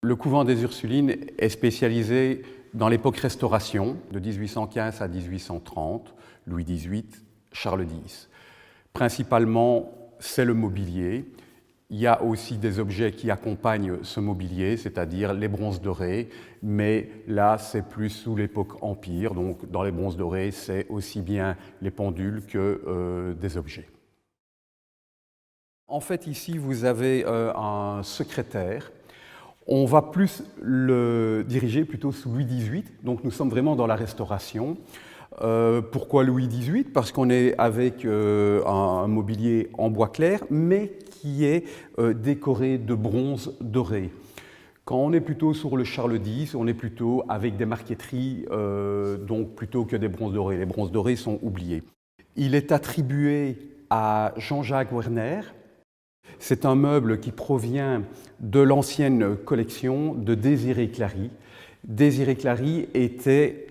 Le couvent des Ursulines est spécialisé dans l'époque Restauration, de 1815 à 1830, Louis XVIII, Charles X. Principalement, c'est le mobilier. Il y a aussi des objets qui accompagnent ce mobilier, c'est-à-dire les bronzes dorés, mais là, c'est plus sous l'époque Empire. Donc, dans les bronzes dorés, c'est aussi bien les pendules que des objets. En fait, ici, vous avez un secrétaire. On va plus le diriger plutôt sous Louis XVIII, donc nous sommes vraiment dans la Restauration. Pourquoi Louis XVIII? Parce qu'on est avec un mobilier en bois clair, mais qui est décoré de bronze doré. Quand on est plutôt sur le Charles X, on est plutôt avec des marqueteries, donc plutôt que des bronzes dorés. Les bronzes dorés sont oubliés. Il est attribué à Jean-Jacques Werner. C'est un meuble qui provient de l'ancienne collection de Désirée Clary. Désirée Clary était,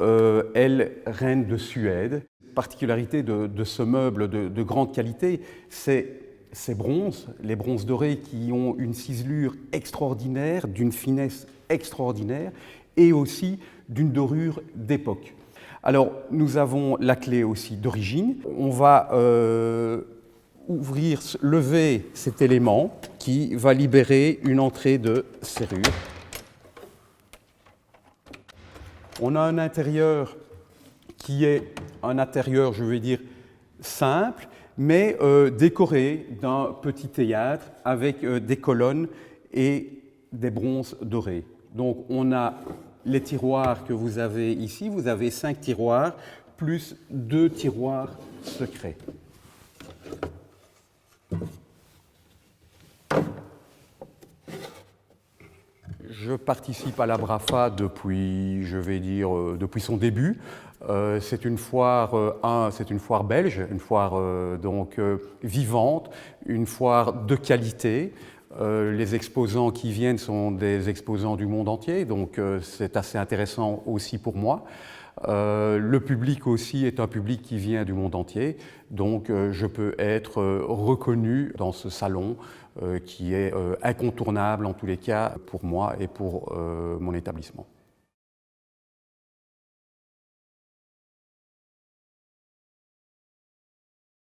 elle, reine de Suède. La particularité de ce meuble de grande qualité, c'est ces bronzes, les bronzes dorés qui ont une ciselure extraordinaire, d'une finesse extraordinaire et aussi d'une dorure d'époque. Alors, nous avons la clé aussi d'origine. On va lever cet élément qui va libérer une entrée de serrure. On a un intérieur qui est un intérieur, je vais dire, simple, mais décoré d'un petit théâtre avec des colonnes et des bronzes dorés. Donc on a les tiroirs que vous avez ici, vous avez 5 tiroirs, plus 2 tiroirs secrets. Je participe à la BRAFA depuis, je vais dire, depuis son début. C'est une foire belge, une foire vivante, une foire de qualité. Les exposants qui viennent sont des exposants du monde entier, donc c'est assez intéressant aussi pour moi. Le public aussi est un public qui vient du monde entier, donc je peux être reconnu dans ce salon qui est incontournable en tous les cas pour moi et pour mon établissement.